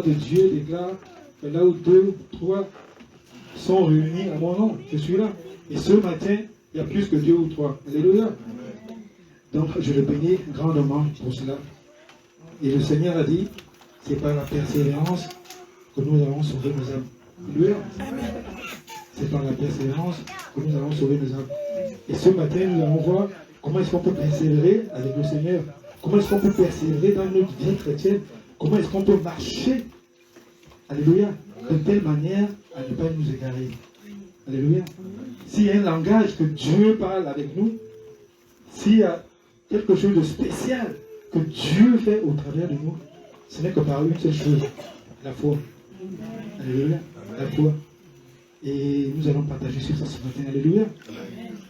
de Dieu déclare que là où 2 ou 3 sont réunis à mon nom, je suis là. Et ce matin, il y a plus que 2 ou 3. Alléluia. Donc, je le bénis grandement pour cela. Et le Seigneur a dit, c'est par la persévérance que nous allons sauver nos âmes. Alléluia. C'est par la persévérance que nous allons sauver nos âmes. Et ce matin, nous allons voir comment est-ce qu'on peut persévérer avec le Seigneur. Comment est-ce qu'on peut persévérer dans notre vie chrétienne. Comment est-ce qu'on peut marcher, alléluia, de telle manière à ne pas nous égarer. Alléluia. S'il y a un langage que Dieu parle avec nous, s'il y a quelque chose de spécial que Dieu fait au travers de nous, ce n'est que par une seule chose, la foi. Alléluia. La foi. Et nous allons partager sur ça ce matin. Alléluia.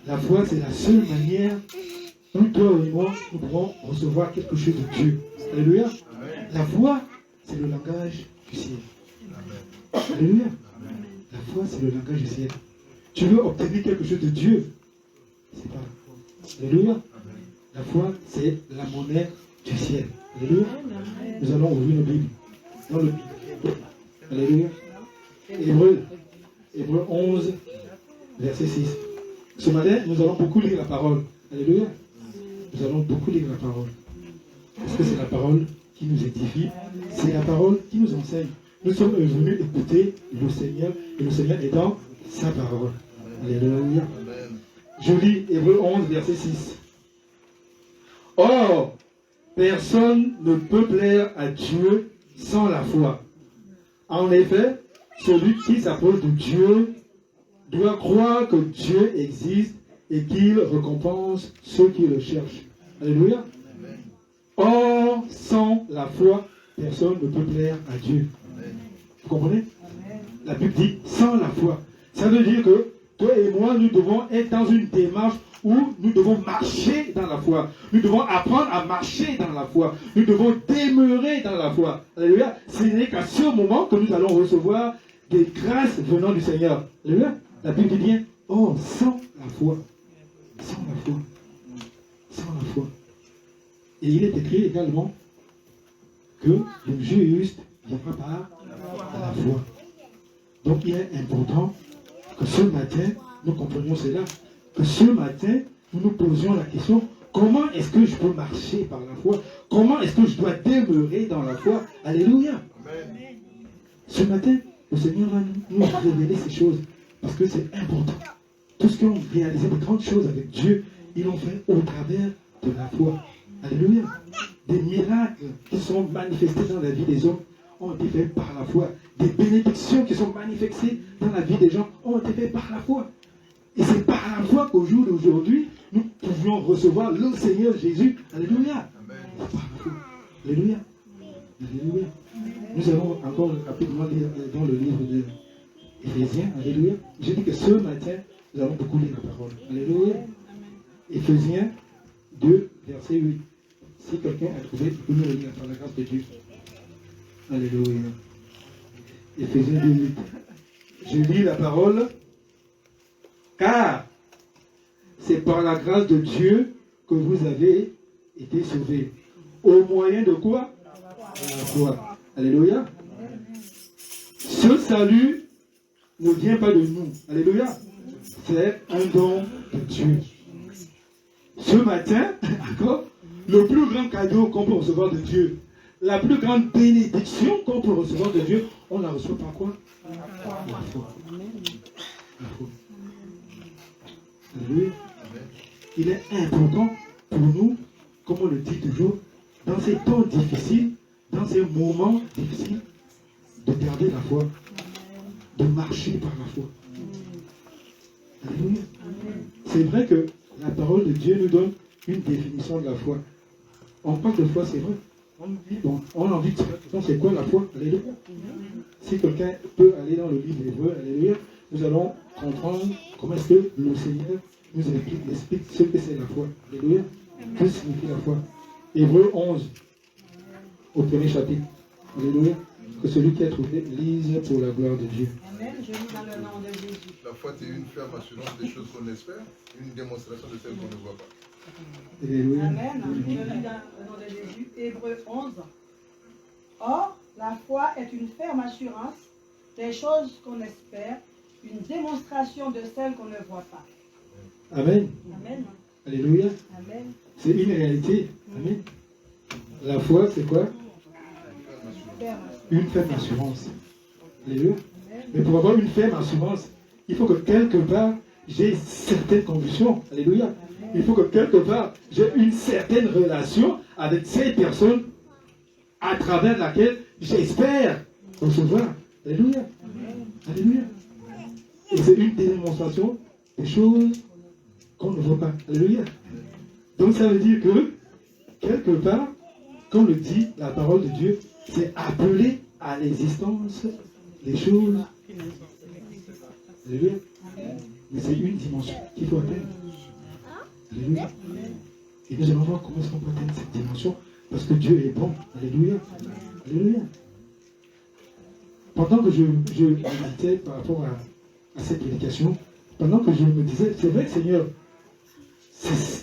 La foi, c'est la seule manière où toi et moi, nous pourrons recevoir quelque chose de Dieu. Alléluia. La foi, c'est le langage du ciel. Alléluia. La foi, c'est le langage du ciel. Tu veux obtenir quelque chose de Dieu, c'est pas la foi. Alléluia. La foi, c'est la monnaie du ciel. Alléluia. Nous allons ouvrir nos Bibles. Dans le Bible. Alléluia. Hébreux 11, verset 6. Ce matin, nous allons beaucoup lire la parole. Alléluia. Nous allons beaucoup lire la parole. Parce que c'est la parole qui nous édifie. C'est la parole qui nous enseigne. Nous sommes venus écouter le Seigneur. Et le Seigneur est dans sa parole. Alléluia. Je lis Hébreux 11, verset 6. Or, personne ne peut plaire à Dieu sans la foi. En effet, celui qui s'approche de Dieu doit croire que Dieu existe et qu'il récompense ceux qui le cherchent. Alléluia. Or, sans la foi, personne ne peut plaire à Dieu. Vous comprenez? La Bible dit sans la foi. Ça veut dire que toi et moi, nous devons être dans une démarche où nous devons marcher dans la foi. Nous devons apprendre à marcher dans la foi. Nous devons demeurer dans la foi. Alléluia. Ce n'est qu'à ce moment que nous allons recevoir des grâces venant du Seigneur. Alléluia. La Bible dit bien, oh, sans la foi. Sans la foi. Sans la foi. Et il est écrit également que le juste viendra par la foi. Donc il est important que ce matin, nous comprenions cela, que ce matin, nous nous posions la question, comment est-ce que je peux marcher par la foi? Comment est-ce que je dois demeurer dans la foi? Alléluia. Amen. Ce matin, le Seigneur va nous révéler ces choses, parce que c'est important. Tout ce qui ont réalisé de grandes choses avec Dieu, ils l'ont fait au travers de la foi. Alléluia. Des miracles qui sont manifestés dans la vie des hommes ont été faits par la foi. Des bénédictions qui sont manifestées dans la vie des gens ont été faites par la foi. Et c'est par la foi qu'au jour d'aujourd'hui, nous pouvions recevoir le Seigneur Jésus. Alléluia. C'est par la foi. Alléluia. Alléluia. Nous allons encore rapidement lire dans le livre de Éphésiens. Alléluia. J'ai dit que ce matin, nous allons beaucoup lire la parole. Alléluia. Éphésiens 2, verset 8. Si quelqu'un a trouvé, il peut nous le lire par la grâce de Dieu. Alléluia. Éphésiens 2, 8. Je lis la parole. Car c'est par la grâce de Dieu que vous avez été sauvés. Au moyen de quoi? De la foi. Alléluia. Ce salut ne vient pas de nous. Alléluia. C'est un don de Dieu. Ce matin, encore, le plus grand cadeau qu'on peut recevoir de Dieu, la plus grande bénédiction qu'on peut recevoir de Dieu, on la reçoit par quoi? La foi. La foi. Alléluia. Il est important pour nous, comme on le dit toujours, dans ces temps difficiles, dans ces moments difficiles, de garder la foi, de marcher par la foi. Alléluia. C'est vrai que la parole de Dieu nous donne une définition de la foi. On parle de foi, c'est vrai. On dit, bon, on a envie de savoir c'est quoi la foi. Alléluia. Si quelqu'un peut aller dans le livre hébreu, alléluia, nous allons comprendre comment est-ce que le Seigneur nous explique ce que c'est la foi. Alléluia. Que signifie la foi? Hébreux 11, au premier chapitre. Alléluia. Que celui qui a trouvé lise pour la gloire de Dieu. Amen. Je lis dans le nom de Jésus. La foi, c'est une ferme assurance des choses qu'on espère, une démonstration de celles qu'on ne voit pas. Alléluia. Amen. Je lis dans le nom de Jésus. Hébreux 11. Or, La foi est une ferme assurance des choses qu'on espère, une démonstration de celles qu'on ne voit pas. Amen. Amen. Alléluia. Amen. C'est une réalité. Amen. La foi, c'est quoi? Ferme. Une ferme assurance. Alléluia. Amen. Mais pour avoir une ferme assurance, il faut que quelque part, j'ai certaines convictions. Alléluia. Il faut que quelque part, j'ai une certaine relation avec ces personnes à travers laquelle j'espère recevoir. Alléluia. Alléluia. Et c'est une démonstration des choses qu'on ne voit pas. Alléluia. Donc ça veut dire que, quelque part, comme le dit la parole de Dieu, c'est appeler à l'existence des choses. Alléluia. Mais c'est une dimension qu'il faut atteindre. Alléluia. Et nous allons voir comment est-ce qu'on peut atteindre cette dimension. Parce que Dieu est bon. Alléluia. Alléluia. Pendant que je méditais par rapport à cette prédication, pendant que je me disais, c'est vrai Seigneur,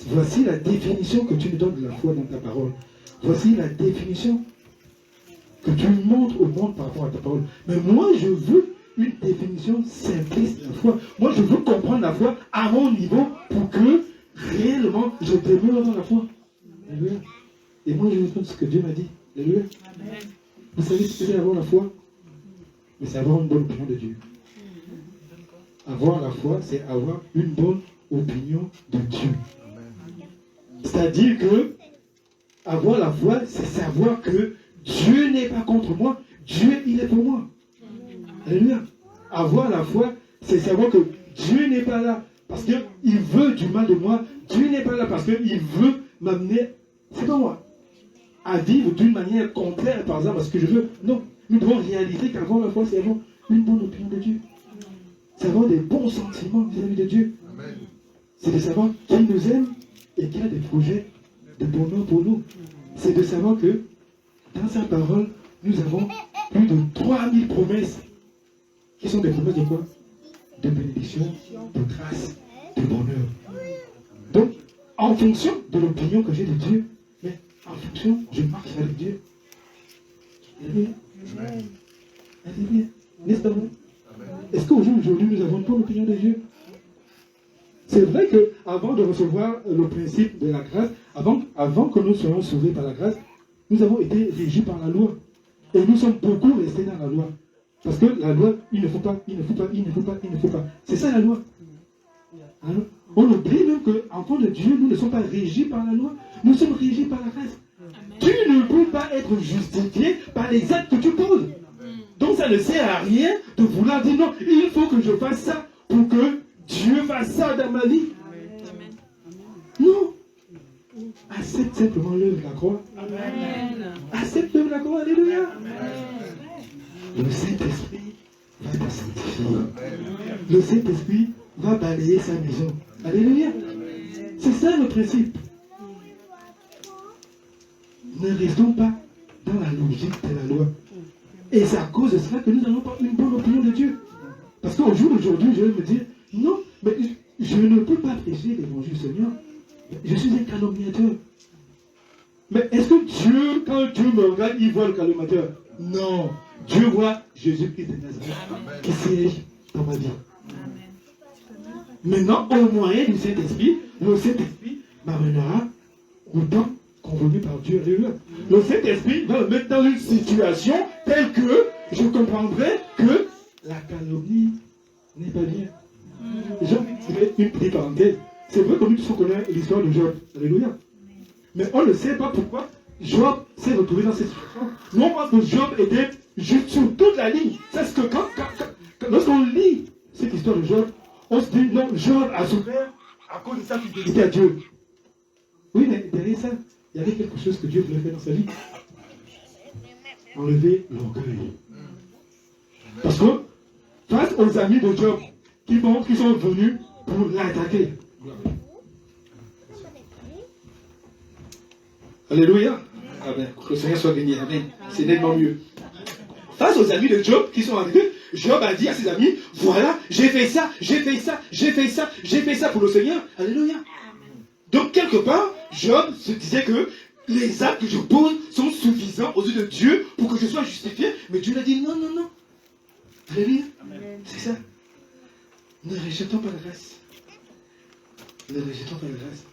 voici la définition que tu nous donnes de la foi dans ta parole. Voici la définition que tu montres au monde par rapport à ta parole. Mais moi, je veux une définition simpliste de la foi. Moi, je veux comprendre la foi à mon niveau pour que réellement je demeure dans la foi. Alléluia. Et moi, je vous donne ce que Dieu m'a dit. Alléluia. Vous savez ce que c'est avoir la foi? Mais c'est avoir une bonne opinion de Dieu. Avoir la foi, c'est avoir une bonne opinion de Dieu. C'est-à-dire que avoir la foi, c'est savoir que Dieu n'est pas contre moi, Dieu, il est pour moi. Alléluia. Avoir la foi, c'est savoir que Dieu n'est pas là parce qu'il veut du mal de moi. Dieu n'est pas là parce qu'il veut m'amener, c'est pas moi, à vivre d'une manière contraire, par exemple, à ce que je veux. Non, nous devons réaliser qu'avoir la foi, c'est avoir une bonne opinion de Dieu. C'est avoir des bons sentiments vis-à-vis de Dieu. C'est de savoir qu'il nous aime et qu'il a des projets de bonheur pour nous. C'est de savoir que dans sa parole, nous avons plus de 3000 promesses qui sont des promesses de quoi? De bénédiction, de grâce, de bonheur. Donc, en fonction de l'opinion que j'ai de Dieu, mais en fonction, je marche avec Dieu. Alléluia. Alléluia. N'est-ce pas vrai? Est-ce qu'aujourd'hui, nous avons une bonne opinion de Dieu? C'est vrai qu'avant de recevoir le principe de la grâce, avant que nous soyons sauvés par la grâce, nous avons été régis par la loi. Et nous sommes beaucoup restés dans la loi. Parce que la loi, il ne faut pas, il ne faut pas, il ne faut pas, il ne faut pas. C'est ça la loi. Alors, on oublie même qu'enfants de Dieu, nous ne sommes pas régis par la loi, nous sommes régis par la grâce. Tu ne peux pas être justifié par les actes que tu poses. Donc ça ne sert à rien de vouloir dire non, il faut que je fasse ça pour que Dieu fasse ça dans ma vie. Non. Accepte simplement l'œuvre de la croix. Accepte l'œuvre de la croix. Alléluia. Le Saint-Esprit va te sanctifier. Le Saint-Esprit va balayer sa maison. Alléluia. C'est ça le principe. Ne restons pas dans la logique de la loi. Et c'est à cause de cela que nous n'avons pas une bonne opinion de Dieu. Parce qu'au jour d'aujourd'hui, je vais me dire, non, mais je ne peux pas prêcher l'évangile, Seigneur. Je suis un calomniateur. Mais est-ce que Dieu, quand Dieu me regarde, il voit le calomniateur? Non. Dieu voit Jésus-Christ de Nazareth qui siège dans ma vie. Maintenant, au moyen du Saint-Esprit, le Saint-Esprit m'amènera au temps convenu par Dieu. Alléluia. Le Saint-Esprit va me mettre dans une situation telle que je comprendrai que la calomnie n'est pas bien. Je fais une petite parenthèse. C'est vrai que nous tous connaissons l'histoire de Job. Alléluia. Mais on ne sait pas pourquoi Job s'est retrouvé dans cette situation. Non, parce que Job était juste sur toute la ligne. C'est ce que lorsqu'on lit cette histoire de Job, on se dit non, Job a souffert à cause de sa fidélité à Dieu. Oui, mais derrière ça, il y avait quelque chose que Dieu voulait faire dans sa vie. Enlever l'orgueil. Parce que face aux amis de Job qui sont venus pour l'attaquer. Alléluia. Amen. Que le Seigneur soit béni. Amen. C'est nettement mieux. Face aux amis de Job qui sont arrivés, Job a dit à ses amis, voilà, j'ai fait ça, j'ai fait ça, j'ai fait ça, j'ai fait ça pour le Seigneur. Alléluia. Donc quelque part, Job se disait que les actes que je pose sont suffisants aux yeux de Dieu pour que je sois justifié. Mais Dieu a dit non, non, non. Alléluia. C'est ça. Ne rejetons pas la grâce. Ne rejetons pas la grâce.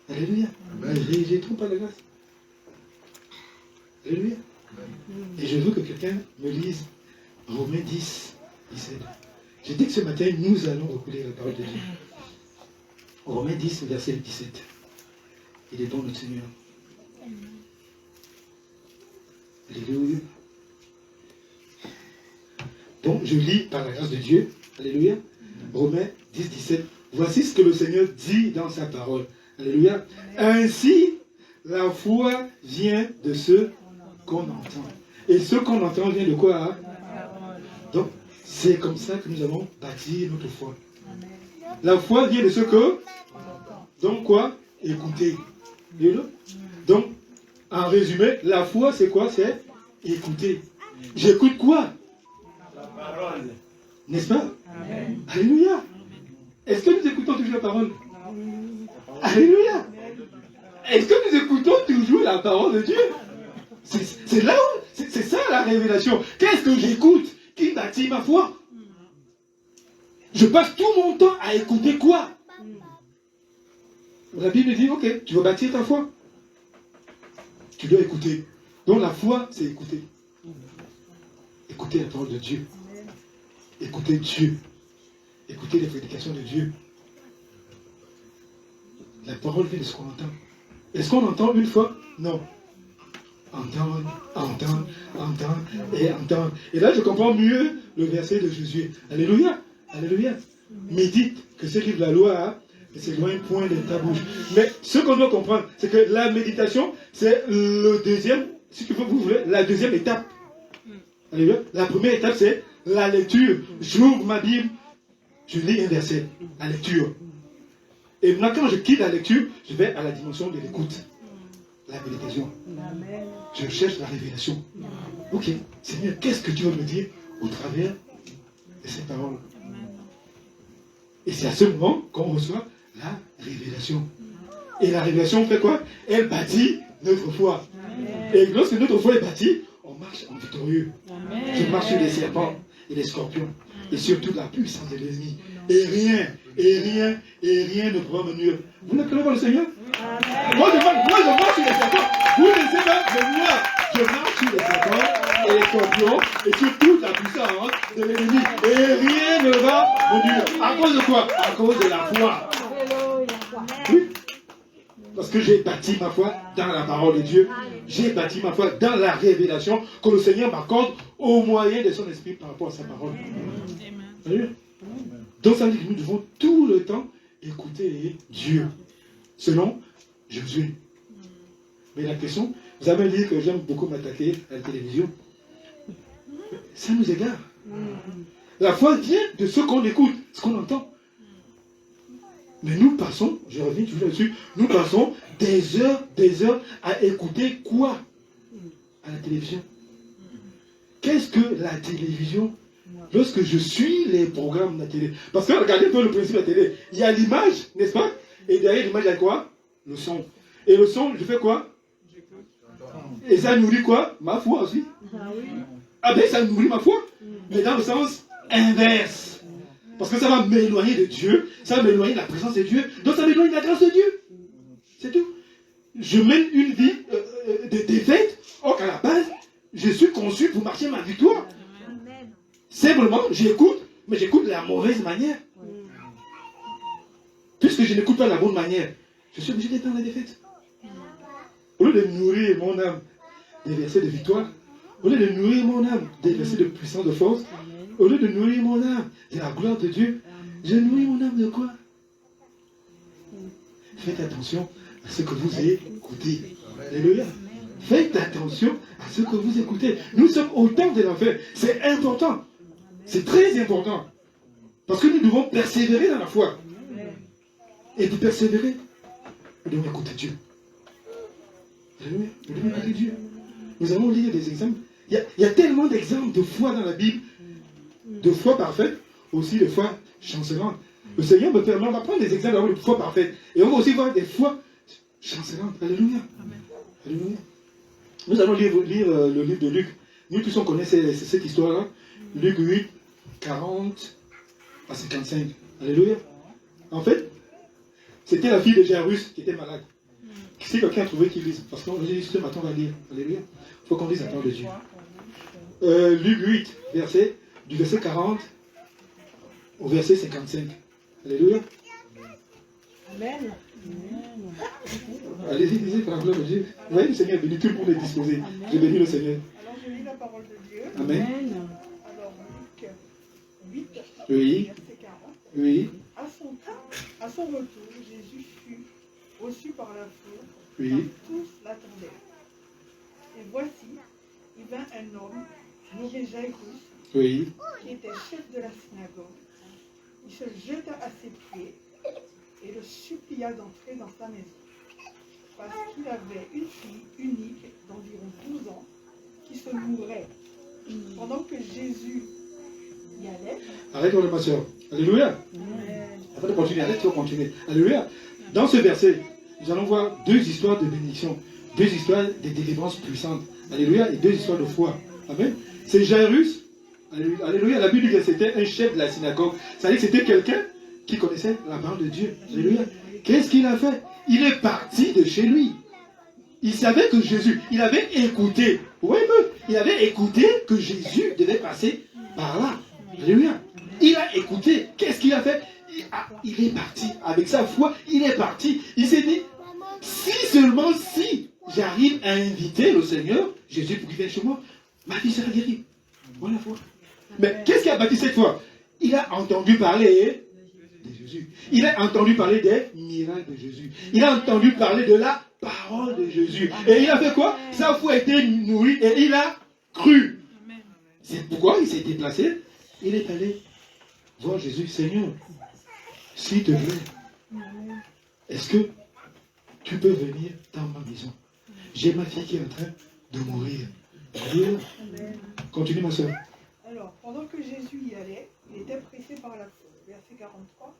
Alléluia. Ne rejetons pas la grâce. Alléluia. Et je veux que quelqu'un me lise Romains 10, 17. J'ai dit que ce matin, nous allons recouler la parole de Dieu. Romains 10, verset 17. Il est bon notre Seigneur. Alléluia. Donc, je lis par la grâce de Dieu. Alléluia. Romains 10, 17. Voici ce que le Seigneur dit dans sa parole. Alléluia. Ainsi, la foi vient de ce qu'on entend. Et ce qu'on entend vient de quoi, hein? Donc, c'est comme ça que nous allons bâtir notre foi. La foi vient de ce que... Donc quoi? Écouter. Donc, en résumé, la foi, c'est quoi? C'est écouter. J'écoute quoi? La parole. N'est-ce pas? Amen. Alléluia. Est-ce que nous écoutons toujours la parole? Alléluia. Est-ce que nous écoutons toujours la parole de Dieu? C'est là où... C'est ça la révélation. Qu'est-ce que j'écoute qui bâtit ma foi? Je passe tout mon temps à écouter quoi? La Bible dit, ok, tu veux bâtir ta foi? Tu dois écouter. Donc la foi, c'est écouter. Écouter la parole de Dieu. Écouter Dieu. Écouter les prédications de Dieu. La parole vient de ce qu'on entend. Est-ce qu'on entend une fois? Non. Entendre, et entendre. Et là, je comprends mieux le verset de Jésus. Alléluia. Alléluia. Médite que ce livre de la loi ne s'éloigne point de ta bouche. Mais ce qu'on doit comprendre, c'est que la méditation, c'est le deuxième, si tu veux, vous voulez, la deuxième étape. Alléluia. La première étape, c'est la lecture. J'ouvre ma Bible, je lis un verset, la lecture. Et maintenant, quand je quitte la lecture, je vais à la dimension de l'écoute. La méditation. Je cherche la révélation. Ok, Seigneur, qu'est-ce que tu veux me dire au travers de ces paroles? Et c'est à ce moment qu'on reçoit la révélation. Et la révélation fait quoi? Elle bâtit notre foi. Et lorsque notre foi est bâtie, on marche en victorieux. Je marche sur les serpents et les scorpions. Et surtout la puissance de l'ennemi. Et rien ne pourra me nuire. Vous n'êtes pas le Seigneur? Moi je marche sur les serpents. Vous ne savez pas, mais moi, je marche sur les serpents et les scorpions et sur toute la puissance de l'ennemi. Et rien ne va me nuire. À cause de quoi? À cause de la foi. Oui. Parce que j'ai bâti ma foi dans la parole de Dieu. J'ai bâti ma foi dans la révélation que le Seigneur m'accorde au moyen de son esprit par rapport à sa parole. Amen. Donc ça veut dire que nous devons tout le temps écouter Dieu. Selon Josué. Mais la question, vous avez dit que j'aime beaucoup m'attaquer à la télévision. Ça nous égare. La foi vient de ce qu'on écoute, ce qu'on entend. Mais nous passons, je reviens toujours là-dessus, nous passons des heures à écouter quoi? À la télévision. Qu'est-ce que la télévision? Lorsque je suis les programmes de la télé. Parce que regardez un peu le principe de la télé. Il y a l'image, n'est-ce pas? Et derrière l'image, il y a quoi? Le son. Et le son, je fais quoi? Et ça nourrit quoi? Ma foi aussi. Ah ben ça nourrit ma foi. Mais dans le sens inverse. Parce que ça va m'éloigner de Dieu. Ça va m'éloigner de la présence de Dieu. Donc ça m'éloigne de la grâce de Dieu. C'est tout. Je mène une vie de défaite. Or qu'à la base, je suis conçu pour marcher ma victoire. Simplement, j'écoute, mais j'écoute de la mauvaise manière. Puisque je n'écoute pas de la bonne manière, je suis obligé d'être dans la défaite. Au lieu de nourrir mon âme des versets de victoire, au lieu de nourrir mon âme des versets de puissance, de force, au lieu de nourrir mon âme de la gloire de Dieu, je nourris mon âme de quoi? Faites attention à ce que vous écoutez. Alléluia. Faites attention à ce que vous écoutez. Nous sommes au temps de l'enfer. C'est important. C'est très important. Parce que nous devons persévérer dans la foi. Et pour persévérer, nous devons écouter Dieu. Alléluia. Nous devons écouter Dieu. Nous allons lire des exemples. Il y a tellement d'exemples de foi dans la Bible. De foi parfaite, aussi de foi chancelante. Le Seigneur me permet, on va prendre des exemples de foi parfaite. Et on va aussi voir des fois chancelante. Alléluia. Alléluia. Nous allons lire le livre de Luc. Nous tous on connaît cette histoire-là. Luc 8, 40 à 55. Alléluia. En fait, c'était la fille de Jairus qui était malade. Si quelqu'un a trouvé qu'il lise, parce qu'on dit ce matin on va lire. Alléluia. Il faut qu'on lise la parole de Dieu. Luc 8, du verset 40 au verset 55. Alléluia. Amen. Allez-y, lisez par la gloire de Dieu. Vous voyez, le Seigneur est béni, tout le monde est disposé. Je bénis le Seigneur. Alors je lis la parole de Dieu. Amen. Alors Luc 8, Oui. verset 40. Oui. À son retour, Jésus fut reçu par la foule, Oui. car tous l'attendaient. Et voici, il vint un homme nommé Jairus, Oui. qui était chef de la synagogue. Il se jeta à ses pieds et le supplia d'entrer dans sa maison, parce qu'il avait une fille unique d'environ 12 ans qui se mourait. Pendant que Jésus y allait, Arrête-toi, ma soeur. Alléluia. Avant de continuer, arrête-toi, continuer. Alléluia. Dans ce verset, nous allons voir deux histoires de bénédiction, deux histoires de délivrance puissantes. Alléluia. Et deux histoires de foi. Amen. C'est Jairus. Alléluia. La Bible dit que c'était un chef de la synagogue. Ça veut dire que c'était quelqu'un qui connaissait la parole de Dieu. Alléluia. Qu'est-ce qu'il a fait? Il est parti de chez lui. Il savait que Jésus, il avait écouté. Oui, il avait écouté que Jésus devait passer par là. Alléluia. Il a écouté. Qu'est-ce qu'il a fait? Il est parti. Avec sa foi, il est parti. Il s'est dit, si j'arrive à inviter le Seigneur, Jésus, pour qu'il vienne chez moi, ma fille sera guérie. Voilà la foi. Mais qu'est-ce qui a bâti cette foi? Il a entendu parler de Jésus. Il a entendu parler des miracles de Jésus. Il a entendu parler de la parole de Jésus. Et il a fait quoi? Sa foi a été nourrie et il a cru. C'est pourquoi il s'est déplacé. Il est allé voir Jésus. Seigneur, s'il te plaît, est-ce que tu peux venir dans ma maison? J'ai ma fille qui est en train de mourir. Alléluia. Continue, ma soeur. alors, pendant que Jésus y allait, il était pressé par la foule. Verset 43.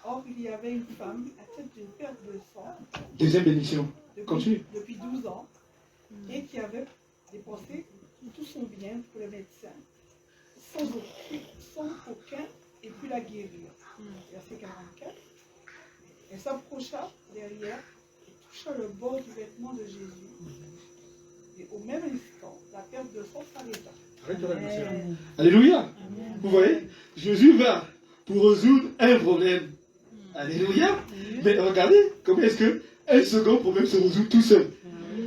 Or, il y avait une femme atteinte d'une perte de sang Deuxième bénédiction. Continue. depuis 12 ans et qui avait dépensé tout son bien pour le médecin sans aucun et puis la guérir. Verset 44. Elle s'approcha derrière et toucha le bord du vêtement de Jésus. Et au même instant, la perte de sang s'arrêta. Alléluia. Vous voyez, Jésus va pour résoudre un problème. Alléluia. Mais regardez, comment est-ce qu'un second problème se résout tout seul.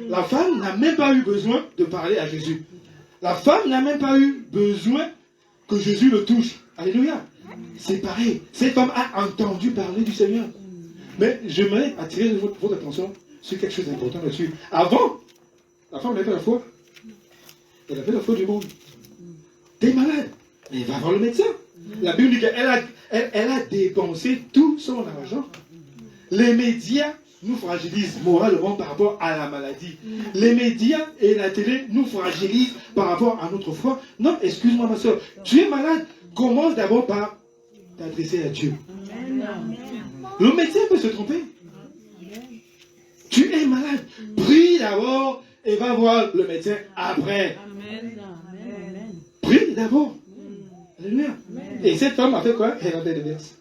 La femme n'a même pas eu besoin de parler à Jésus. La femme n'a même pas eu besoin que Jésus le touche. Alléluia. C'est pareil. Cette femme a entendu parler du Seigneur. Mais j'aimerais attirer votre attention sur quelque chose d'important là-dessus. Avant, la femme n'avait pas la foi. Elle avait la foi du monde. T'es malade. Mais va voir le médecin. La Bible dit qu'elle a dépensé tout son argent. Les médias nous fragilisent moralement par rapport à la maladie. Les médias et la télé nous fragilisent par rapport à notre foi. Non, excuse-moi ma soeur. Tu es malade. Commence d'abord par t'adresser à Dieu. Le médecin peut se tromper. Tu es malade. Prie d'abord et va voir le médecin après. Prie d'abord. Alléluia. Et cette femme a fait quoi? Elle avait des verses.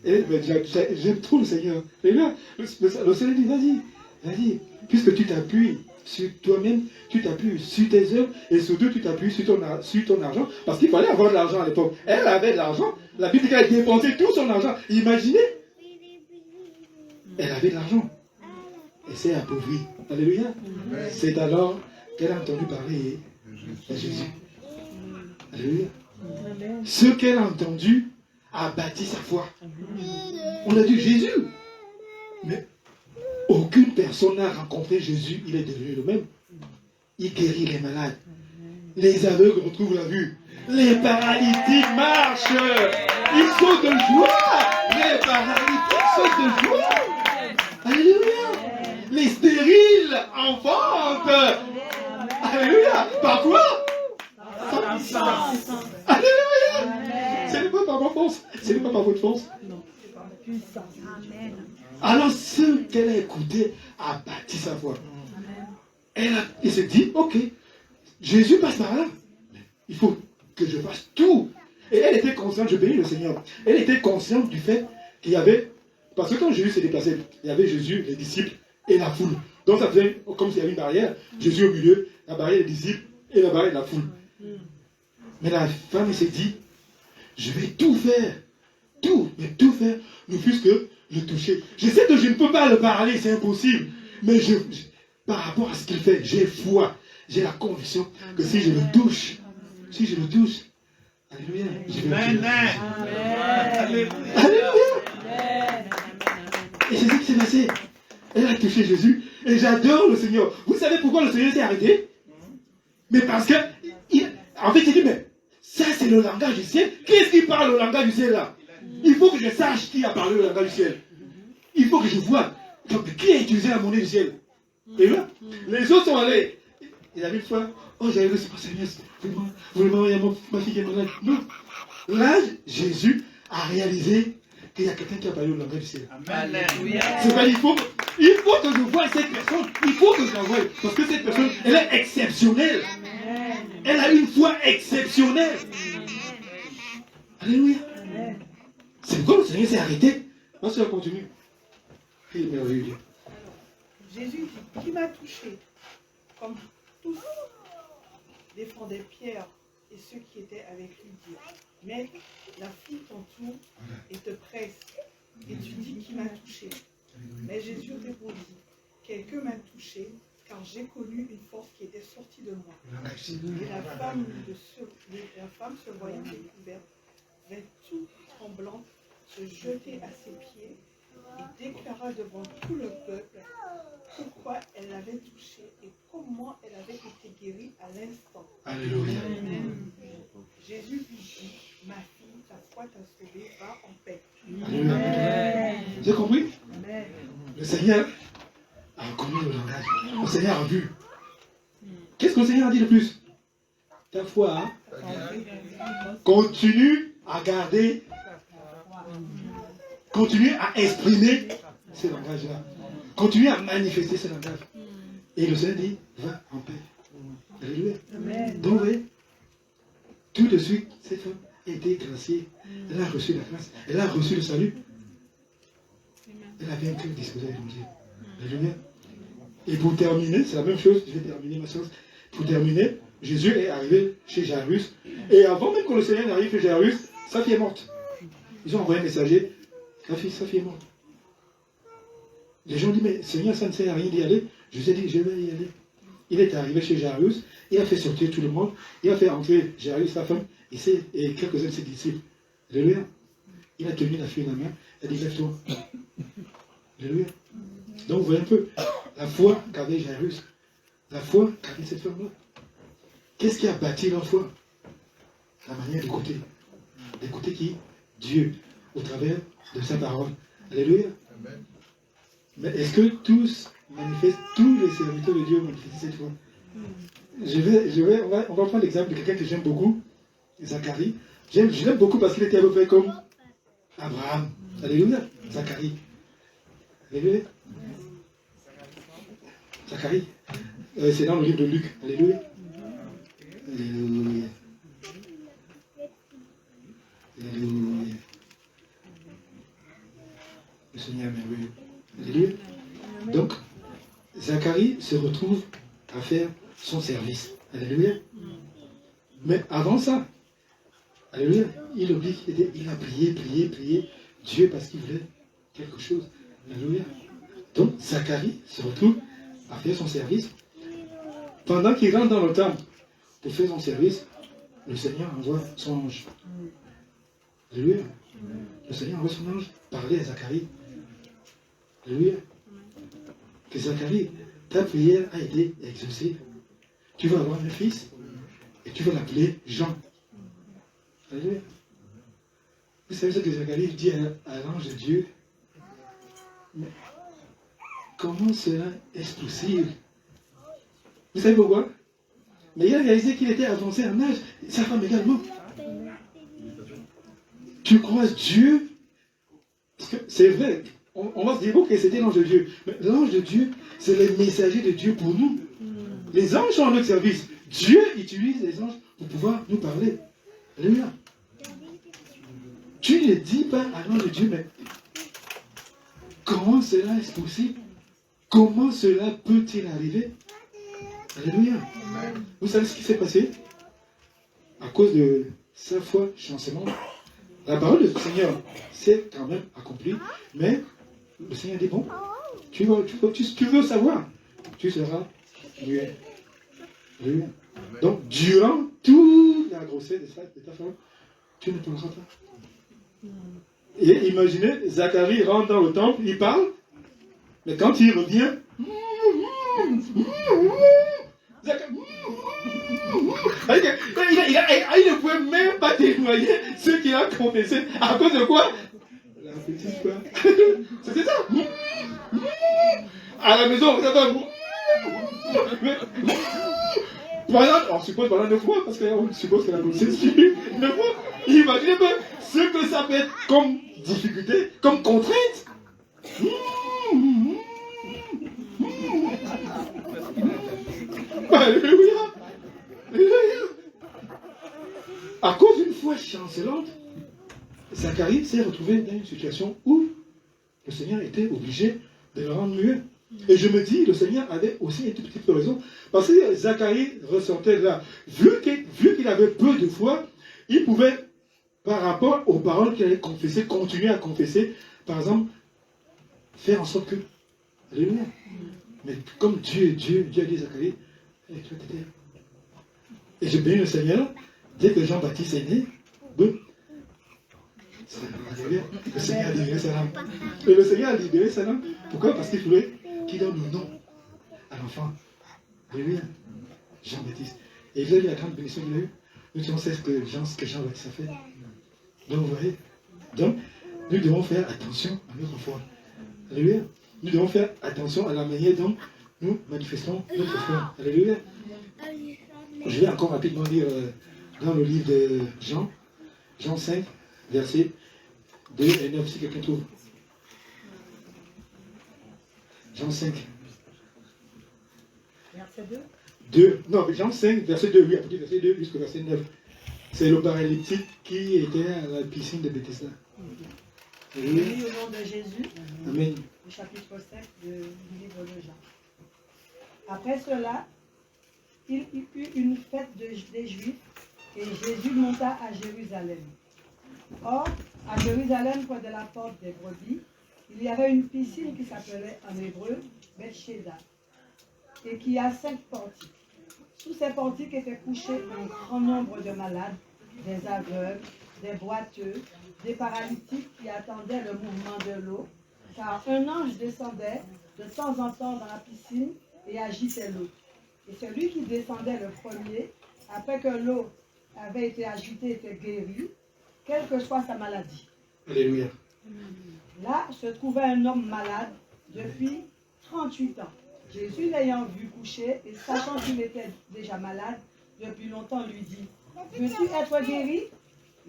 J'aime trop le Seigneur. Alléluia. Le Seigneur dit, vas-y, puisque tu t'appuies sur toi-même, tu t'appuies sur tes œuvres, et surtout tu t'appuies sur ton argent, parce qu'il fallait avoir de l'argent à l'époque. Elle avait de l'argent. La Bible dit qu'elle a dépensé tout son argent. Imaginez. Elle avait de l'argent. Et s'est appauvrie. Alléluia. C'est alors qu'elle a entendu parler de Jésus. Alléluia. Ce qu'elle a entendu a bâti sa foi. On a dit Jésus. Mais aucune personne n'a rencontré Jésus. Il est devenu le même. Il guérit les malades. Les aveugles retrouvent la vue. Les paralytiques marchent. Ils sautent de joie. Les paralytiques sautent de joie. Alléluia. Les stériles enfantent. Alléluia. Par quoi? Par puissance. Alléluia. Ce n'est pas par ma force. Ce n'est pas par votre force. Puissant. Amen. Alors, ce qu'elle a écouté a bâti sa foi. Elle s'est dit, ok, Jésus passe par là. Il faut que je fasse tout. Et elle était consciente, je bénis le Seigneur, elle était consciente du fait qu'il y avait, parce que quand Jésus s'est déplacé, il y avait Jésus, les disciples et la foule. Donc ça faisait comme s'il y avait une barrière, Jésus au milieu, la barrière des disciples et la barrière de la foule. Mais la femme s'est dit, je vais tout faire, mais tout faire, ne fût-ce que le toucher. Je sais que je ne peux pas le parler, c'est impossible, mais par rapport à ce qu'il fait, j'ai foi, j'ai la conviction que si je le touche, alléluia, je vais le toucher. Alléluia. Et c'est ce qui s'est passé. Elle a touché Jésus. Et j'adore le Seigneur. Vous savez pourquoi le Seigneur s'est arrêté? Mais parce que, en fait, il dit, mais ça c'est le langage du ciel. Qui est-ce qui parle le langage du ciel là? Il faut que je sache qui a parlé le langage du ciel. Il faut que je vois qui a utilisé la monnaie du ciel. Et là, les autres sont allés. Il a vu une fois, oh j'avais reçu mon Seigneur, vraiment, il y a ma fille qui est malade. Non. Là, Jésus a réalisé qu'il y a quelqu'un qui a parlé le langage du ciel. Alléluia. C'est pas, il faut que je voie cette personne. Il faut que je la voie. Parce que cette personne, elle est exceptionnelle. Elle a une foi exceptionnelle. Alléluia. C'est pourquoi le Seigneur s'est arrêté. On se continue. Il est merveilleux. Jésus dit, qui m'a touché? Comme tous défendaient Pierre et ceux qui étaient avec lui dirent, mais la fille t'entoure et te presse, et tu dis qui m'a touché. Mais Jésus répondit, quelqu'un m'a touché, car j'ai connu une force qui était sortie de moi. Et la femme se voyant découverte, vint tout tremblante se jeter à ses pieds et déclara devant tout le peuple pourquoi elle l'avait touché et comment elle avait été guérie à l'instant. Alléluia. Jésus lui dit, ma fille, ta foi t'a sauvée, va en paix. Alléluia. Vous avez compris? Amen. Le Seigneur a connu le langage. Le Seigneur a vu. Qu'est-ce que le Seigneur a dit de plus? Ta foi, continue à garder, continue à exprimer ce langage-là. Continue à manifester ce langage. Et le Seigneur dit, va en paix. Alléluia. Donc, vous voyez, tout de suite, cette femme a été graciée. Elle a reçu la grâce. Elle a reçu le salut. Elle avait un cœur disposé à Dieu. Alléluia. Et pour terminer, c'est la même chose, je vais terminer ma séance. Pour terminer, Jésus est arrivé chez Jairus. Et avant même que le Seigneur n'arrive chez Jairus, sa fille est morte. Ils ont envoyé un messager. Sa fille est morte. Les gens disent, mais Seigneur, ça ne sert à rien d'y aller. Jésus a dit, je vais y aller. Il est arrivé chez Jairus. Il a fait sortir tout le monde. Il a fait entrer Jairus, sa femme, et quelques-uns de ses disciples. Alléluia. Il a tenu la fille dans la main. Il a dit, lève-toi. Alléluia. Donc, vous voyez un peu la foi qu'avait Jairus, la foi qu'avait cette femme-là. Qu'est-ce qui a bâti leur foi? La manière d'écouter. D'écouter qui? Dieu, au travers de sa parole. Alléluia. Amen. Mais est-ce que tous les serviteurs de Dieu manifestent cette foi? On va prendre l'exemple de quelqu'un que j'aime beaucoup, Zacharie. Je l'aime beaucoup parce qu'il était à peu près comme Abraham. Alléluia. Zacharie. Alléluia. Zacharie. C'est dans le livre de Luc. Alléluia. Alléluia. Alléluia. Le Seigneur est merveilleux. Alléluia. Donc, Zacharie se retrouve à faire son service. Alléluia. Mais avant ça, alléluia, il oublie qu'il a prié Dieu parce qu'il voulait quelque chose. Alléluia. Donc, Zacharie se retrouve à faire son service. Pendant qu'il rentre dans le temple pour faire son service, le Seigneur envoie son ange. Alléluia. Le Seigneur envoie son ange parler à Zacharie. Alléluia. Que Zacharie, ta prière a été exaucée. Tu vas avoir un fils et tu vas l'appeler Jean. Alléluia. Vous savez ce que Zacharie dit à l'ange de Dieu? Mais comment cela est possible? Vous savez pourquoi? Mais il a réalisé qu'il était avancé en âge, sa femme également. Tu croises Dieu Parce que c'est vrai, on va se dire, ok, c'était l'ange de Dieu. Mais l'ange de Dieu, c'est le messager de Dieu pour nous. Les anges sont à notre service. Dieu utilise les anges pour pouvoir nous parler. Alléluia. Tu ne dis pas à l'ange de Dieu, mais comment cela est possible? Comment cela peut-il arriver? Alléluia. Vous savez ce qui s'est passé? À cause de sa foi chancelante, la parole du Seigneur s'est quand même accomplie, mais le Seigneur dit, bon, tu veux savoir, tu seras muet. Alléluia. Donc, durant toute la grossesse de ta femme, tu ne parleras pas. Et imaginez, Zacharie rentre dans le temple, il parle, mais quand il revient, il ne pouvait même pas témoigner ce qu'il a confessé. À cause de quoi? La petite quoi. C'était ça. À la maison, ça va. On suppose pendant 9 mois, parce qu'on suppose que la grossesse finit 9 mois. Imaginez pas ce que ça peut être comme difficulté, comme contrainte. Alléluia. À cause d'une foi chancelante, Zacharie s'est retrouvé dans une situation où le Seigneur était obligé de le rendre muet. Et je me dis, le Seigneur avait aussi une toute petite raison. Parce que Zacharie ressortait de là. Vu qu'il avait peu de foi, il pouvait, par rapport aux paroles qu'il allait confesser, continuer à confesser, par exemple, faire en sorte que... Alléluia. Mais comme Dieu a dit à Zacharie, hey, tu vas t'aider. Et je bénis le Seigneur, dès que Jean-Baptiste est né, boum, le Seigneur a libéré sa âme. Et le Seigneur a libéré sa âme. Pourquoi? Parce qu'il voulait qu'il donne le nom à l'enfant. Alléluia. Jean-Baptiste. Et vous avez vu la grande bénédiction qu'il a eue? Nous savons ce que Jean-Baptiste a fait. Donc vous voyez. Donc, nous devons faire attention à notre foi. Alléluia. Nous devons faire attention à la manière dont nous manifestons notre foi. Alléluia. Je vais encore rapidement lire dans le livre de Jean, Jean 5, versets 2 et 9, si quelqu'un trouve. Jean 5. Verset 2. 2. Non, Jean 5, verset 2, oui, à partir du verset 2 jusqu'au verset 9. C'est le paralytique qui était à la piscine de Bethesda. Alléluia. Au nom de Jésus. Amen. Le chapitre 7 du livre de Jean. Après cela, il y eut une fête des Juifs et Jésus monta à Jérusalem. Or, à Jérusalem, près de la porte des brebis, il y avait une piscine qui s'appelait en hébreu Bethesda et qui a 5 portiques. Sous ces portiques étaient couchés un grand nombre de malades, des aveugles, des boiteux, des paralytiques qui attendaient le mouvement de l'eau, car un ange descendait de temps en temps dans la piscine et agitait l'eau. Et celui qui descendait le premier, après que l'eau avait été agitée, était guéri, quelle que soit sa maladie. Alléluia. Là se trouvait un homme malade depuis 38 ans. Jésus l'ayant vu coucher et sachant qu'il était déjà malade depuis longtemps, lui dit, « Veux-tu être guéri ?»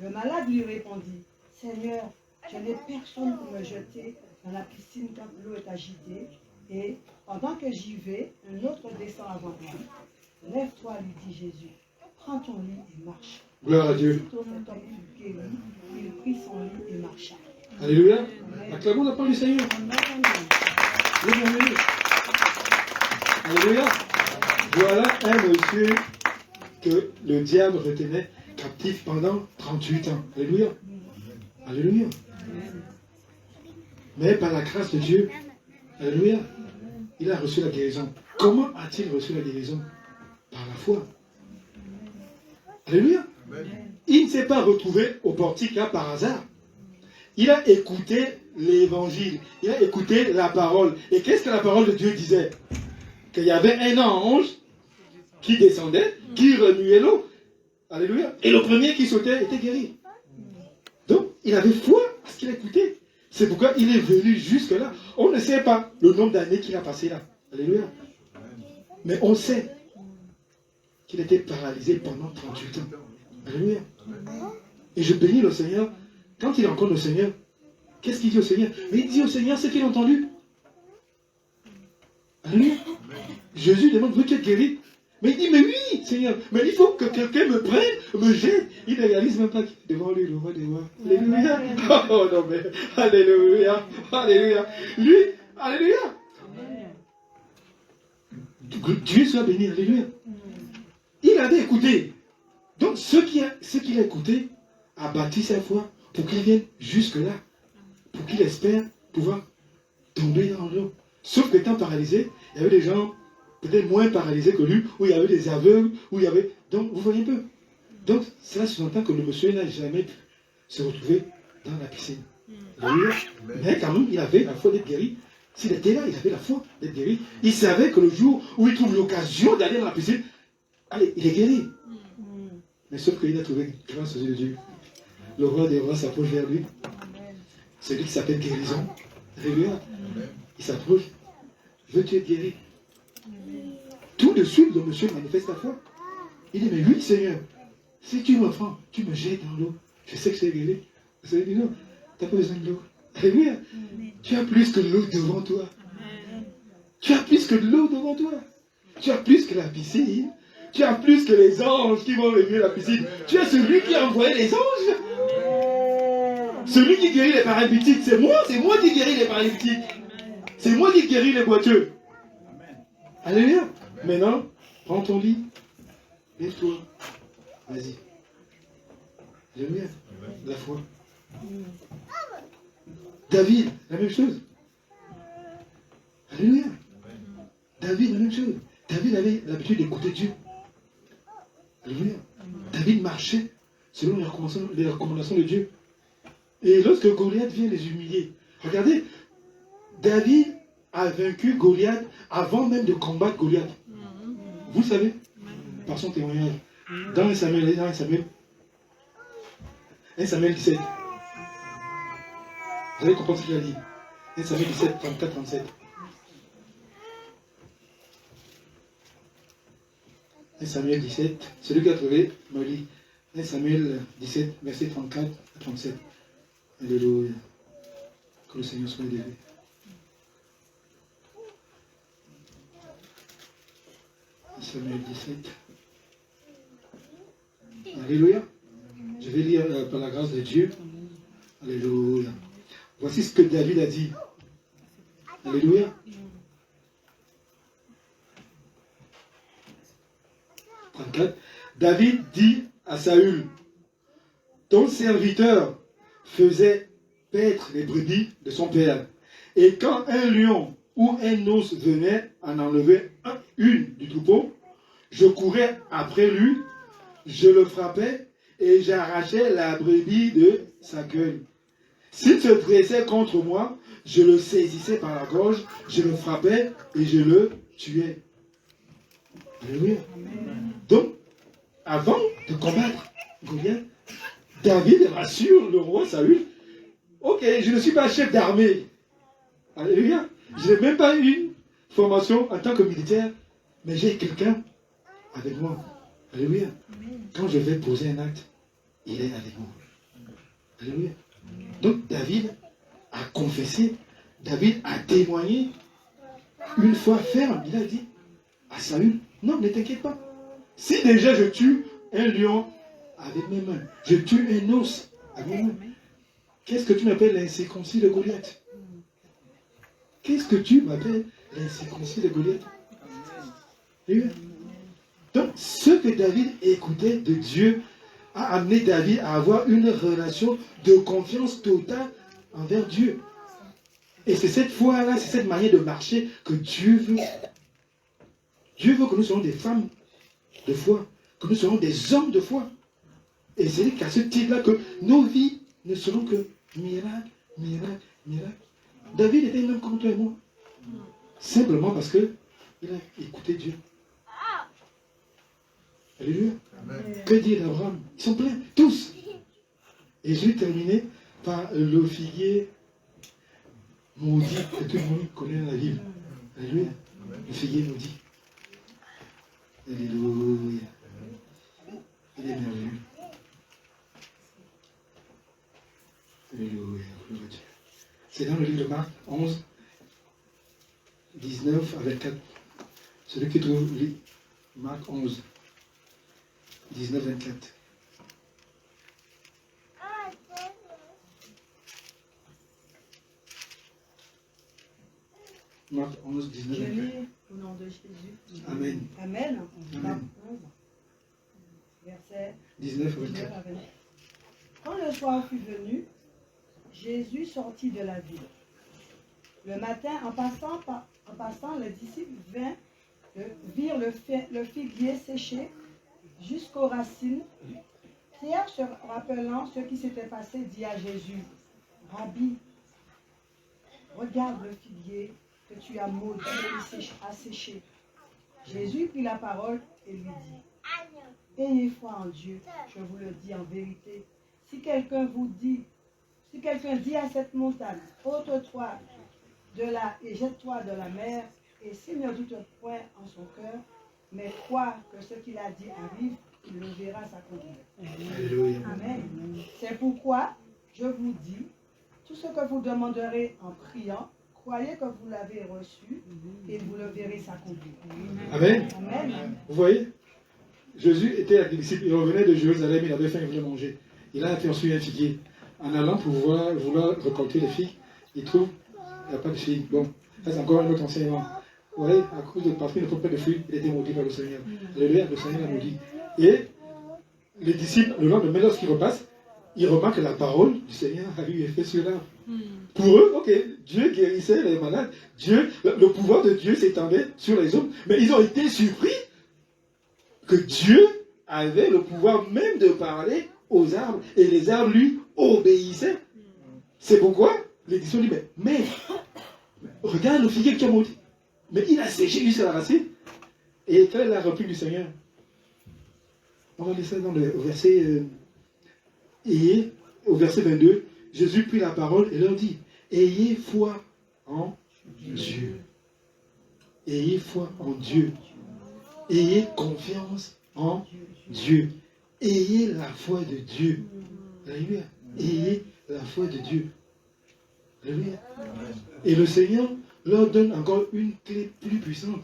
Le malade lui répondit, « Seigneur, je n'ai personne pour me jeter dans la piscine quand l'eau est agitée, et pendant que j'y vais, un autre descend avant moi. Lève-toi, lui dit Jésus, prends ton lit et marche. » Gloire à Dieu. Aussitôt cet homme fut guéri, il prit son lit et marcha. Alléluia. Acclamons la parole du Seigneur. Amen. Alléluia. Voilà un monsieur que le diable retenait captif pendant 38 ans. Alléluia. Alléluia. Mais par la grâce de Dieu, alléluia, il a reçu la guérison. Comment a-t-il reçu la guérison? Par la foi. Alléluia. Il ne s'est pas retrouvé au portique là par hasard. Il a écouté l'évangile. Il a écouté la parole. Et qu'est-ce que la parole de Dieu disait? Qu'il y avait un ange qui descendait, qui remuait l'eau. Alléluia. Et le premier qui sautait était guéri. Donc, il avait foi parce qu'il a écouté. C'est pourquoi il est venu jusque-là. On ne sait pas le nombre d'années qu'il a passé là. Alléluia. Mais on sait qu'il était paralysé pendant 38 ans. Alléluia. Et je bénis le Seigneur. Quand il rencontre le Seigneur, Qu'est-ce qu'il dit au Seigneur? Mais il dit au Seigneur ce qu'il a entendu. Alléluia. Jésus demande, veux-tu être guéri? Mais il dit, mais oui, Seigneur, mais il faut que quelqu'un me prenne, me jette. Il ne réalise même pas qu'il est devant lui, le roi des rois. Alléluia. Oh non, mais alléluia. Alléluia. Lui, alléluia. Dieu soit béni, alléluia. Il avait écouté. Donc, ce qu'il a écouté a bâti sa foi pour qu'il vienne jusque-là, pour qu'il espère pouvoir tomber dans l'eau. Sauf que étant paralysé, il y avait des gens peut-être moins paralysés que lui, où il y avait des aveugles, où il y avait... Donc, vous voyez un peu. Donc, cela sous-entend que le monsieur n'a jamais pu se retrouver dans la piscine. Alléluia. Mais quand même, il avait la foi d'être guéri. S'il était là, il avait la foi d'être guéri. Il savait que le jour où il trouve l'occasion d'aller dans la piscine, allez, il est guéri. Mais sauf qu'il a trouvé grâce aux yeux de Dieu. Le roi des rois s'approche vers lui. Celui qui s'appelle guérison. Alléluia. Il s'approche. Veux-tu être guéri? Tout de suite, le monsieur manifeste la foi. Il dit, mais oui, Seigneur, si tu m'offres, tu me jettes dans l'eau. Je sais que je suis guéri. Vous avez dit non, tu n'as pas besoin de l'eau. Alléluia. Tu as plus que de l'eau devant toi. Tu as plus que de l'eau devant toi. Tu as plus que la piscine. Tu as plus que les anges qui vont réveiller la piscine. Tu as celui qui a envoyé les anges. Celui qui guérit les paralytiques, c'est moi qui guéris les paralytiques. C'est moi qui guéris les boiteux. Alléluia. Maintenant, prends ton lit. Lève-toi. Vas-y. Alléluia. La foi. David, la même chose. Alléluia. David, la même chose. David avait l'habitude d'écouter Dieu. Alléluia. David marchait selon les recommandations de Dieu. Et lorsque Goliath vient les humilier, regardez, David a vaincu Goliath avant même de combattre Goliath. Vous le savez, par son témoignage. Dans 1 Samuel 17. Vous allez comprendre ce qu'il a dit. 1 Samuel 17, 34-37. 1 Samuel 17, celui qui a trouvé me lit. 1 Samuel 17, verset 34 à 37. Alléluia. Que le Seigneur soit élevé. Samuel 17. Alléluia. Je vais lire par la grâce de Dieu. Alléluia. Voici ce que David a dit. Alléluia. 34. David dit à Saül, ton serviteur faisait paître les brebis de son père. Et quand un lion ou un ours venait en enlever une du troupeau, je courais après lui, je le frappais et j'arrachais la brebis de sa gueule. S'il se dressait contre moi, je le saisissais par la gorge, je le frappais et je le tuais. Alléluia. Donc, avant de combattre Goliath, David rassure le roi Saül. Ok, je ne suis pas chef d'armée. Alléluia. Je n'ai même pas eu une formation en tant que militaire, mais j'ai quelqu'un avec moi. Alléluia. Quand je vais poser un acte, il est avec moi. Alléluia. Donc David a confessé, David a témoigné une foi ferme. Il a dit à Saül, non, ne t'inquiète pas. Si déjà je tue un lion avec mes mains, je tue un ours avec mes mains, qu'est-ce que tu m'appelles l'incirconcis de Goliath? Qu'est-ce que tu m'appelles l'incirconcis de Goliath? Alléluia. Donc, ce que David écoutait de Dieu a amené David à avoir une relation de confiance totale envers Dieu. Et c'est cette foi-là, c'est cette manière de marcher que Dieu veut. Dieu veut que nous soyons des femmes de foi, que nous soyons des hommes de foi. Et c'est qu'à ce titre-là que nos vies ne seront que miracle, miracle, miracle. David était un homme comme toi et moi. Simplement parce qu'il a écouté Dieu. Alléluia. Que dire d'Abraham? Ils sont pleins, tous. Et je vais terminer par le figuier maudit que tout le monde connaît dans la Bible. Alléluia. Le figuier maudit. Alléluia. Il est merveilleux. Alléluia. Gloire à Dieu. C'est dans le livre de Marc 11, 19 à 24. Celui qui trouve, lit Marc 11, 19, 24. Marc 11, 19, Je 24. lis au nom de Jésus. Amen. Amen. Amen. Marc 11, verset 19 à 19 24. à 24. Quand le soir fut venu, Jésus sortit de la ville. Le matin, en passant, les disciples virent le figuier séché jusqu'aux racines. Pierre, se rappelant ce qui s'était passé, dit à Jésus, « Rabbi, regarde le figuier que tu as maudit et asséché. » Jésus prit la parole et lui dit, « Ayez foi en Dieu, je vous le dis en vérité. Si quelqu'un dit à cette montagne, ôte-toi de là et jette-toi de la mer, et s'il ne doute point en son cœur, mais croit que ce qu'il a dit arrive, il le verra s'accomplir. » Alléluia. Amen. C'est pourquoi je vous dis, tout ce que vous demanderez en priant, croyez que vous l'avez reçu et vous le verrez s'accomplir. Amen. Amen. Vous voyez, Jésus était avec les disciples, il revenait de Jérusalem, il avait faim, il voulait manger. Il a aperçu un figuier. En allant pour vouloir récolter les figues, il trouve, il n'y a pas de figues. Bon, ça c'est encore un autre enseignement. Vous voyez, à cause de parce qu'il ne faut pas de fruits, il était maudit par le Seigneur. Alléluia, le Seigneur l'a maudit. Et les disciples, le lendemain, lorsqu'ils repassent, ils remarquent que la parole du Seigneur a eu effet sur l'arbre. Pour eux, ok, Dieu guérissait les malades, le pouvoir de Dieu s'étendait sur les hommes, mais ils ont été surpris que Dieu avait le pouvoir même de parler aux arbres, et les arbres lui obéissaient. C'est pourquoi les disciples disent, mais regarde le figuier que tu as maudit. Mais il a séché jusqu'à la racine. Et quelle est la réplique du Seigneur? On va laisser dans le verset, au verset 22, Jésus prit la parole et leur dit, ayez foi en Dieu. Ayez foi en Dieu. Ayez confiance en Dieu. Ayez la foi de Dieu. Alléluia. Ayez la foi de Dieu. Alléluia. Et le Seigneur leur donne encore une clé plus puissante.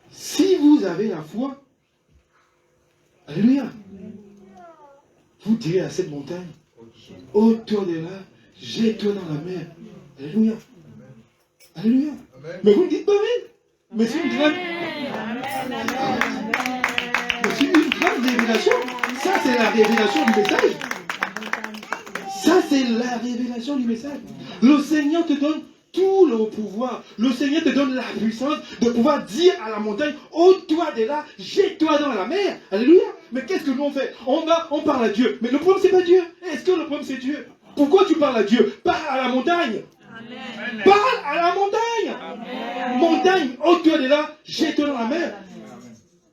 Si vous avez la foi, alléluia, vous direz à cette montagne, ôte-toi de là, jette-toi dans la mer. Alléluia. Alléluia. Mais vous ne dites pas oui. Mais c'est une grande... C'est une grande révélation. Ça, c'est la révélation du message. Ça, c'est la révélation du message. Le Seigneur te donne tout le pouvoir. Le Seigneur te donne la puissance de pouvoir dire à la montagne, ôte-toi de là, jette-toi dans la mer. Alléluia. Mais qu'est-ce que nous on fait? On parle à Dieu. Mais le problème, c'est pas Dieu. Est-ce que le problème, c'est Dieu? Pourquoi tu parles à Dieu? Parle à la montagne. Amen. Parle à la montagne. Amen. Montagne, ôte-toi de là, jette-toi dans la mer.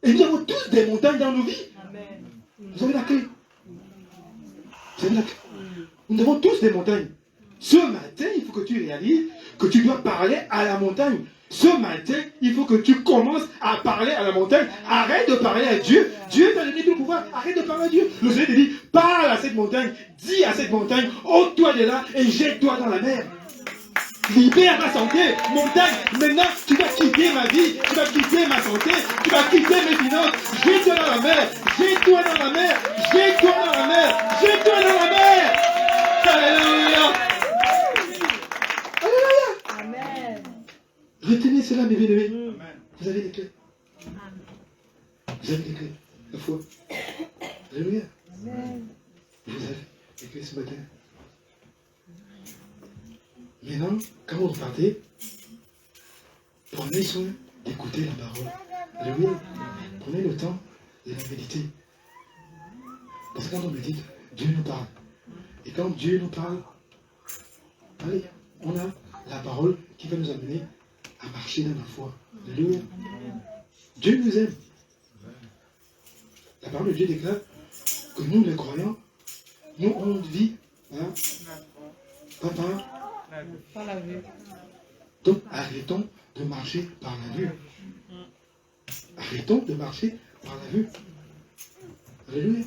Et nous avons tous des montagnes dans nos vies. Amen. Vous avez la clé. Vous avez la clé. Nous avons tous des montagnes. Ce matin, il faut que tu réalises que tu dois parler à la montagne. Ce matin, il faut que tu commences à parler à la montagne. Arrête de parler à Dieu. Dieu t'a donné tout le pouvoir. Arrête de parler à Dieu. Le Seigneur te dit, parle à cette montagne. Dis à cette montagne, ôte-toi de là et jette-toi dans la mer. Libère ma santé, montagne. Maintenant, tu vas quitter ma vie, tu vas quitter ma santé, tu vas quitter mes finances. Jette-toi dans la mer, jette-toi dans la mer, jette-toi dans la mer, jette-toi dans la mer. Alléluia. Alléluia. Amen. Retenez cela, mes bien-aimés. Vous avez les clés. Vous avez les clés. La foi. Alléluia. Amen. Vous avez les clés ce matin. Maintenant, quand vous repartez, prenez soin d'écouter la parole. Alléluia. Prenez le temps de la méditer. Parce que quand on médite, Dieu nous parle. Et quand Dieu nous parle, allez, on a la parole qui va nous amener à marcher dans la foi. Alléluia. Dieu nous aime. La parole de Dieu déclare que nous, les croyants, nous, on vit, hein, papa. Par la vue. Donc, arrêtons de marcher par la vue. Arrêtons de marcher par la vue. Alléluia.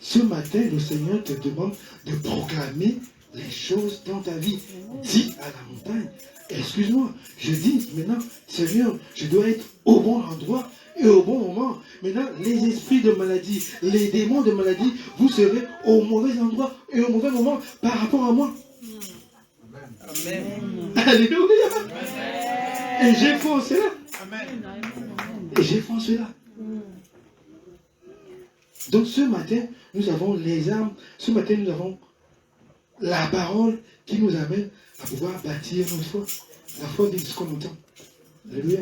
Ce matin, le Seigneur te demande de proclamer les choses dans ta vie. Dis à la montagne, excuse-moi, je dis maintenant, Seigneur, je dois être au bon endroit et au bon moment. Maintenant, les esprits de maladie, les démons de maladie, vous serez au mauvais endroit et au mauvais moment par rapport à moi. Amen. Alléluia. Et j'ai foi en cela. Et j'ai foi en cela. Donc ce matin, nous avons les armes. Ce matin, nous avons la parole qui nous amène à pouvoir bâtir notre foi. La foi vient de ce qu'on entend. Alléluia.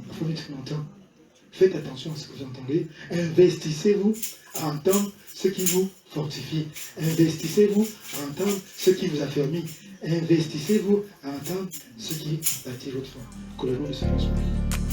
La foi vient de ce qu'on entend. Faites attention à ce que vous entendez. Investissez-vous à entendre ce qui vous fortifie. Investissez-vous à entendre ce qui vous affermit. Investissez-vous à entendre ce qui bâtit votre foi. Que le nom de Seigneur soit béni.